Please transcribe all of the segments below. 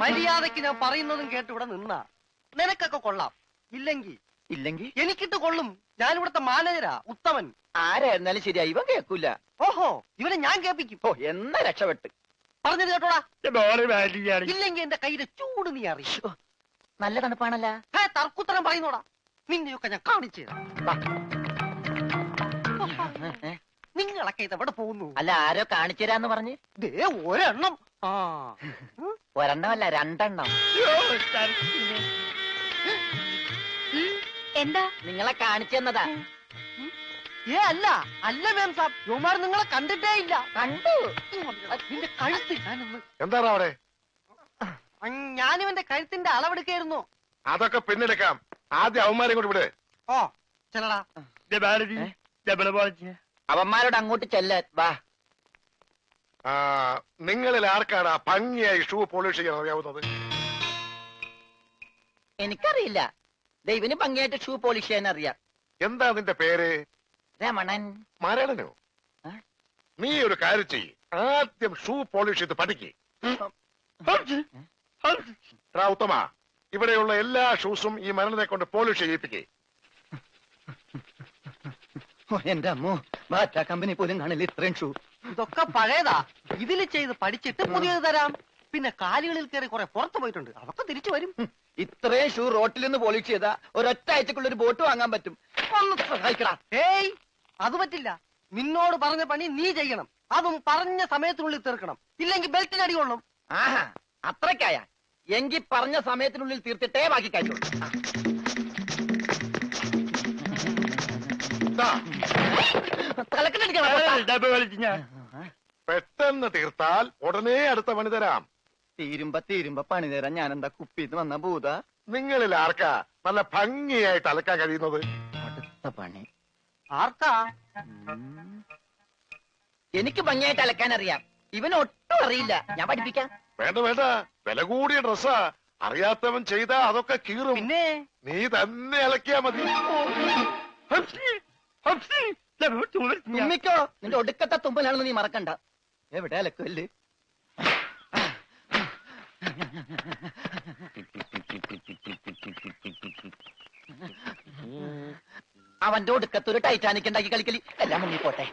മര്യാദക്ക് ഞാൻ പറയുന്നതും കേട്ട് ഇവിടെ നിന്നാ നിനക്കൊക്കെ കൊള്ളാം. ഇല്ലെങ്കിൽ എനിക്കിട്ട് കൊള്ളും. ഞാനിവിടുത്തെ മാനേജരാ, ഉത്തമൻ. ആരായിരുന്നാലും ശരിയാ, ഇവൻ കേൾക്കൂല. ഓഹോ, ഇവനെ ഞാൻ കേൾപ്പിക്കും. ഓ, എന്നാ രക്ഷപ്പെട്ട്. പറഞ്ഞത് കേട്ടോടാ. ഇല്ലെങ്കിൽ എന്റെ കയ്യിലെ ചൂട് നീ അറിയോ? നല്ല തണുപ്പാണല്ല. തർക്കുത്തരം പറയുന്നോടാ. നിന്നെയൊക്കെ ഞാൻ കാണിച്ചു തരാം. നിങ്ങളൊക്കെ ഇതെവിടെ പോകുന്നു? അല്ല, ആരോ കാണിച്ചു തരാന്ന് പറഞ്ഞ്. ദേ ഒരെണ്ണം. ഒരെണ്ണമല്ല, രണ്ടെണ്ണം. എന്താ? നിങ്ങളെ കാണിച്ചു തന്നതാ. അല്ല മാം സാബ്, യുമാർ നിങ്ങളെ കണ്ടിട്ടേ ഇല്ല. കണ്ടു. നിന്റെ കഴുത്ത് എന്താണ് അവിടെ? ഞാനിവന്റെ കഴുത്തിന്റെ അളവെടുക്കായിരുന്നു. അതൊക്കെ പിന്നെടുക്കാം. ആദ്യം അവന്മാരെ കൊണ്ട് വിട്. ഓ ചെല്ലടാ. അവന്മാരോട് അങ്ങോട്ട് ചെല്ലാൻ വാ. നിങ്ങളിൽ ആർക്കാണ് ഭംഗിയായി ഷൂ പോളിഷ് ചെയ്യാൻ അറിയാവുന്നത്? എനിക്കറിയില്ല. ദൈവന് ഭംഗിയായിട്ട് ഷൂ പോളിഷ് ചെയ്യാൻ അറിയാം. എന്താ നിന്റെ പേര്? രമണൻ. മരണനോ? നീ ഒരു കാര്യം ചെയ്യ്, ആദ്യം ഷൂ പോളിഷ് ചെയ്ത് പഠിക്ക്. ഉത്തമ, ഇവിടെയുള്ള എല്ലാ ഷൂസും ഈ മരണനെ കൊണ്ട് പോളിഷ് ചെയ്യിപ്പിക്കേ. എന്റെ അമ്മോ, ബാറ്റ കമ്പനി പോലും കാണില്ല ഇത്രയും ഷൂ. ഇതൊക്കെ പഴയതാ. ഇതിൽ ചെയ്ത് പഠിച്ചിട്ട് പുതിയത് തരാം. പിന്നെ കാലുകളിൽ കയറി കുറെ പുറത്തു പോയിട്ടുണ്ട്, അതൊക്കെ തിരിച്ചു വരും. ഇത്രയും ഷൂ റോട്ടിൽ നിന്ന് പോളിഷ് ചെയ്താ ഒരൊറ്റ ആഴ്ചക്കുള്ള ഒരു ബോട്ട് വാങ്ങാൻ പറ്റും. ഒന്ന് സഹായിക്കടാ. ഏയ്, അത് പറ്റില്ല. നിന്നോട് പറഞ്ഞ പണി നീ ചെയ്യണം. അതും പറഞ്ഞ സമയത്തിനുള്ളിൽ തീർക്കണം. ഇല്ലെങ്കിൽ ബെൽറ്റിന് അടി കൊള്ളും. ആഹാ, അത്രക്കായ എങ്കിൽ പറഞ്ഞ സമയത്തിനുള്ളിൽ തീർത്തിട്ടേ ബാക്കി കഴിയുള്ളൂ. പെട്ടെന്ന് തീർത്താൽ ഉടനെ അടുത്ത പണി തരാം. തീരുമ്പ പണി തരാൻ ഞാൻ എന്താ കുപ്പിന്ന് വന്ന ഭൂത? നിങ്ങളിൽ ആർക്കാ നല്ല ഭംഗിയായിട്ട് അലക്കാൻ കഴിയുന്നത്? അടുത്ത പണി ആർക്കാ? എനിക്ക് ഭംഗിയായിട്ട് അലക്കാൻ അറിയാം. ഇവന് ഒട്ടും അറിയില്ല. ഞാൻ പഠിപ്പിക്കാം. വേണ്ട വേണ്ട, വില കൂടിയ ഡ്രസ്സാ. അറിയാത്തവൻ ചെയ്താ അതൊക്കെ കീറും. പിന്നെ നീ തന്നെ അലക്കിയാ മതി. തുമ്മിക്കോ, നിന്റെ ഒടുക്കത്തെ തുമ്പലാണെന്ന് നീ മറക്കണ്ട. എവിടെ അലക്കല്ലേ? അവന്റെ ഒടുക്കത്തൊരു ടൈറ്റാനിക് ഉണ്ടാക്കി കളിക്കലി. എല്ലാം മുന്നിൽ പോട്ടെ.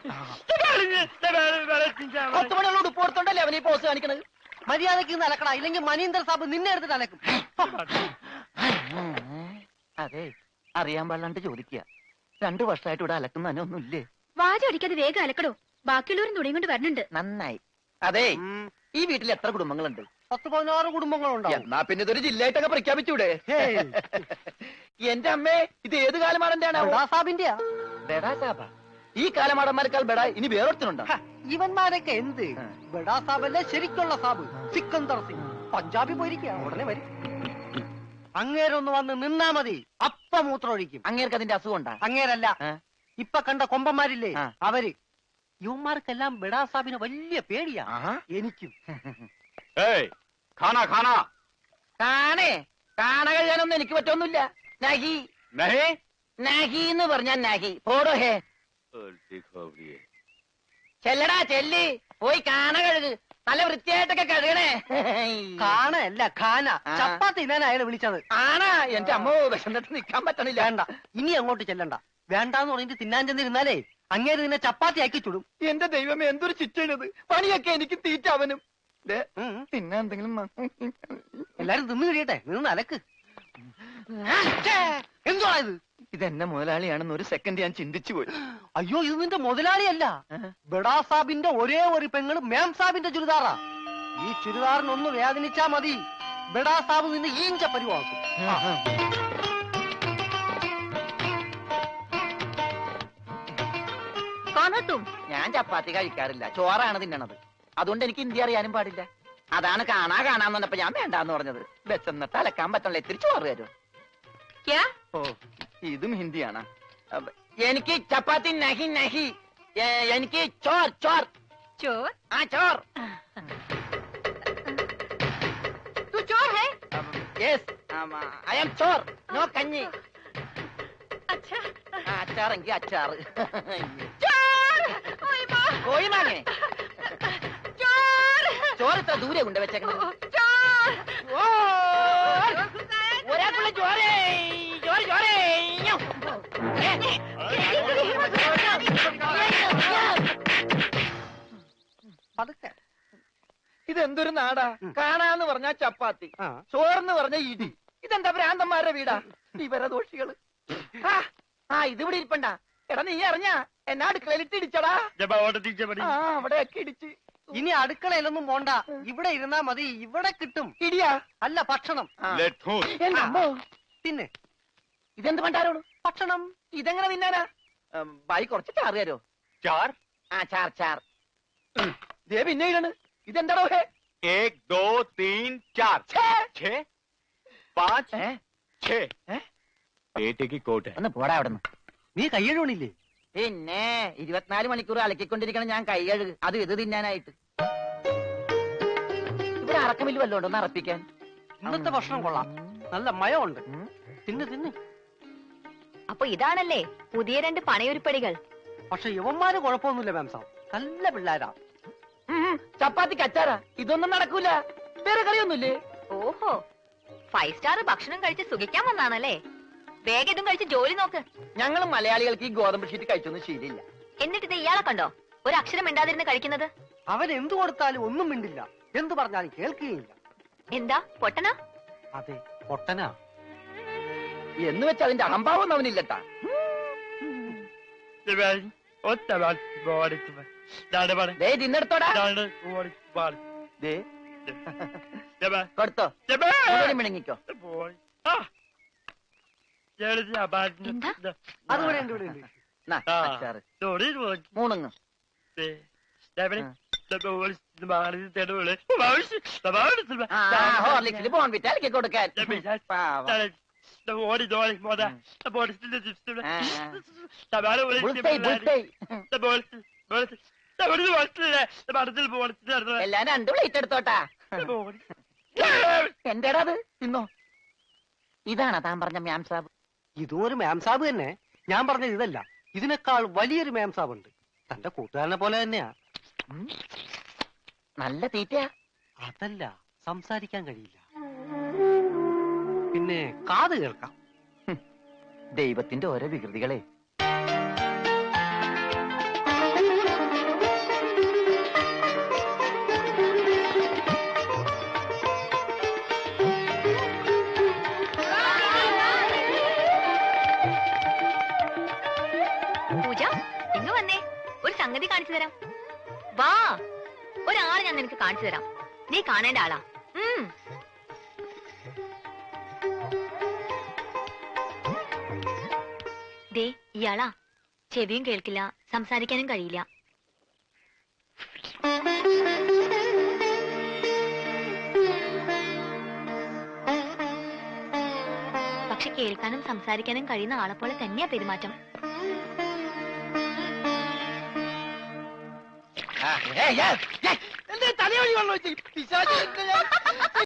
10 മണിയുള്ള ഉടുപ്പ് കൊടുത്തോണ്ടല്ലേ അവനീ പോസ് കാണിക്കണത്. മര്യാദക്ക് അലക്കടാ, ഇല്ലെങ്കിൽ മനീന്ദർ സാബ് നിന്നെ എടുത്തിട്ട് അലക്കും. അതെ, അറിയാൻ പാടില്ലാണ്ട് ചോദിക്കുക. 2 വർഷമായിട്ട് ഇവിടെ അലക്കുന്ന ഒന്നുമില്ലേ? വാചടിക്കാതെ വേഗം അലക്കടോ. ബാക്കിയുള്ളവരും തുണിയും കൊണ്ട് വരണുണ്ട്. നന്നായി. അതെ, ഈ വീട്ടിൽ എത്ര കുടുംബങ്ങളുണ്ട്? 10-16 കുടുംബങ്ങളുണ്ടാവും. എന്നാ പിന്നെ ഇതൊരു ജില്ലയായിട്ടൊക്കെ പ്രഖ്യാപിച്ചൂടെ? എന്റെ അമ്മേ, ഇത് ഏത് കാലമാടന്റെയാണ്? സാബിന്റെയാ. ബെഡാ സാബ. ഈ കാലമാടന്മാരെക്കാൾ ബെഡ ഇനി വേറൊരുത്തനുണ്ടോ? ഇവന്മാരൊക്കെ എന്ത്? ബെഡാ സാബല്ലേ ശരിക്കുള്ള സാബ്, സിക്കന്ദർ സിംഗ്. പഞ്ചാബി പോയിരിക്കുക, ഉടനെ വരും. അങ്ങേരൊന്ന് വന്ന് നിന്നാ മതി, അപ്പ മൂത്രമൊഴിക്കും. അങ്ങേർക്ക് അതിന്റെ അസുഖം ഉണ്ടാ? അങ്ങേരല്ല, ഇപ്പൊ കണ്ട കൊമ്പന്മാരില്ലേ അവര്. യുവന്മാർക്കെല്ലാം ബെഡാ സാബിന് വലിയ പേടിയാ. എനിക്കും. കാണ കഴിയാനൊന്നും എനിക്ക് പറ്റൊന്നുമില്ല. നഹി നഹി എന്ന് പറഞ്ഞാൽ നഹി. പോടോ ഹേ. ചെല്ലടാ ചെല്ലി, പോയി കാണ കഴുക്. നല്ല വൃത്തിയായിട്ടൊക്കെ കഴുകണേ. കാണല്ല ഖാന. ചപ്പാത്തി തിന്നാൻ അയാളെ വിളിച്ചത്. ആണാ? എന്റെ അമ്മോ, വിശന്നിട്ട് നിൽക്കാൻ പറ്റണില്ല. വേണ്ട, ഇനി അങ്ങോട്ട് ചെല്ലണ്ട. വേണ്ടാന്ന് പറഞ്ഞിട്ട് തിന്നാൻ ചെന്നിരുന്നാലേ അങ്ങേര് നിന്നെ ചപ്പാത്തി ആക്കി ചുടും. എന്റെ ദൈവമേ, എന്തൊരു ചിറ്റണത്. പണിയൊക്കെ എനിക്ക് തീറ്റ അവനും. തിന്നാൻ എന്തെങ്കിലും എല്ലാരും തിന്നു കഴിയട്ടെ, നിന്ന് അലക്ക്. എന്തുവാ ഇത്? ഇതെന്നെ മുതലാളിയാണെന്ന് ഒരു സെക്കൻഡ് ഞാൻ ചിന്തിച്ചു പോയി. അയ്യോ, ഇത് നിന്റെ മുതലാളിയല്ല. ബെഡാ സാബിന്റെ ഒരേ ഒരു പെങ്ങള് മേം സാബിന്റെ ചുരിദാറാ. ഈ ചുരിദാറിനൊന്ന് വേദനിച്ചാ മതി, ബെഡാ സാബ് നിന്നെ ഈഞ്ച പരിവാക്കും. ഞാൻ ചപ്പാത്തി കഴിക്കാറില്ല, ചോറാണ് തിന്നണത്. അതുകൊണ്ട് എനിക്ക് ഹിന്ദി അറിയാനും പാടില്ല. അതാണ് കാണാന്ന് പറഞ്ഞപ്പോ ഞാൻ വേണ്ടാന്ന് പറഞ്ഞത്. വെച്ചെന്നിട്ട് അലക്കാൻ പറ്റണല്ലോ, ഇത്തിരി ചോറ് തരും. ഓ, ഇതും ഹിന്ദിയാണ്. എനിക്ക് ചപ്പാത്തി നഹി നഹി, എനിക്ക് ചോർ ചോർ ചോർ. ആ ചോർ. Yes, I am Chor. No കഞ്ഞി. അച്ചാറെങ്കിൽ അച്ചാറ്. കോഴി മാങ്ങേ. ചോറ് ഇത്ര ദൂരെ കൊണ്ട് വെച്ചേക്കണത് ഒരാൾക്കുള്ള ചോരേ ചോറ് ചോരേ പതുക്കെ ഇതെന്തൊരു നാടാ കാണാന്ന് പറഞ്ഞാ ചപ്പാത്തി ചോറെന്ന് പറഞ്ഞ ഇടി ഇതെന്താ ഭ്രാന്തന്മാരുടെ വീടാ വിവരദോഷികള് ഇതിവിടെ ഇരിപ്പണ്ട എടാ നീ അറിഞ്ഞാ എന്നാ അടുക്കളയിലിട്ട് ഇടിച്ചടാ അവിടെയൊക്കെ ഇടിച്ച് ഇനി അടുക്കളയിലൊന്നും പോണ്ട ഇവിടെ ഇരുന്നാ മതി ഇവിടെ കിട്ടും ഇടിയാ അല്ല ഭക്ഷണം എന്റെ അമ്മോ പിന്നെ ഇതെന്ത് പണ്ടാരോളൂ ഭക്ഷണം ഇതെങ്ങനെ തിന്നാനാ ബായി കുറച്ച് ചാറ് തരോ चार ചാർ ചാർ ദേ പിന്നെ ഇടണ് ഇതെന്താടോ ഹേ 1 2 3 4 6 5 6 पेटे की कोट है ഒന്ന് പോടാ അവിടെ നിന്ന് നീ കയ്യഴുണില്ലേ പിന്നെ 24 മണിക്കൂർ അലക്കിക്കൊണ്ടിരിക്കണം ഞാൻ കൈ കഴുകു അത് ഇത് തിന്നാനായിട്ട് ഇവിടെ അറക്കമില്ല വല്ലോ ഉണ്ടോ ഒന്ന് അറപ്പിക്കാൻ ഇന്നത്തെ ഭക്ഷണം കൊള്ളാം നല്ല മയമുണ്ട് തിന്ന് തിന്ന് അപ്പൊ ഇതാണല്ലേ പുതിയ 2 പണയൊരുപ്പടികൾ. പക്ഷെ യവന്മാര് കുഴപ്പമൊന്നുമില്ല മാം സാബ് നല്ല പിള്ളേരാ. ചപ്പാത്തിക്ക് അച്ചാറാ ഇതൊന്നും നടക്കൂല വേറെ കറിയൊന്നുമില്ലേ? ഓഹോ, 5 സ്റ്റാർ ഭക്ഷണം കഴിച്ച് സുഖിക്കാൻ വന്നാണല്ലേ? വേഗം ഇതും കഴിച്ച് ജോലി നോക്ക്. ഞങ്ങൾ മലയാളികൾക്ക് ഈ ഗോതമ്പ് ഷീറ്റ് കഴിച്ചൊന്നും ശീലില്ല. എന്നിട്ട് ഇത് ഇയാളെ കണ്ടോ ഒരു അക്ഷരം മിണ്ടാതിരുന്ന് കഴിക്കുന്നത്? അവൻ എന്തു കൊടുത്താലും ഒന്നും മിണ്ടില്ല, എന്തു പറഞ്ഞാലും കേൾക്കുകയില്ല. എന്താ പൊട്ടനാ? അതെ പൊട്ടനാ. എന്ന് വെച്ചാൽ അതിന്റെ അഹംഭാവം അവനില്ലട്ടാ. തിന്നെടുത്തോടാ കൊടുത്തോ മിണങ്ങിക്കോ. അതുപോലെ ഉണ്ട്, ഇവിടെ ഉണ്ട്. മൂണങ്ങ് ഹോർലിക്സിൽ ബോൺവിറ്റ അലക്കി കൊടുക്കാൻ. എല്ലാം 2 പ്ലേറ്റ് എടുത്തോട്ടാ. എന്റേടാ അത് തിന്നോ. ഇതാണോ താൻ പറഞ്ഞ മാം സാബ്? ഇതും ഒരു മാം സാബ് തന്നെ. ഞാൻ പറഞ്ഞത് ഇതല്ല, ഇതിനേക്കാൾ വലിയൊരു മാം സാബ് ഉണ്ട്. തന്റെ കൂട്ടുകാരനെ പോലെ തന്നെയാ. നല്ല തീറ്റയാ. അതല്ല, സംസാരിക്കാൻ കഴിയില്ല, പിന്നെ കാത് കേൾക്കാം. ദൈവത്തിന്റെ ഓരോ വികൃതികളെ. പൂജ ഇങ്ങ് വന്നേ, ഒരു സംഗതി കാണിച്ചു തരാം. വാ, ഒരാളെ ഞാൻ നിനക്ക് കാണിച്ചു തരാം. നീ കാണേണ്ട ആളാ. ദേ ഇയാളാ. ചെവിയും കേൾക്കില്ല, സംസാരിക്കാനും കഴിയില്ല. പക്ഷെ കേൾക്കാനും സംസാരിക്കാനും കഴിയുന്ന ആളെ പോലെ തന്നെയാ പെരുമാറ്റം. തലയൊഴി വന്നോ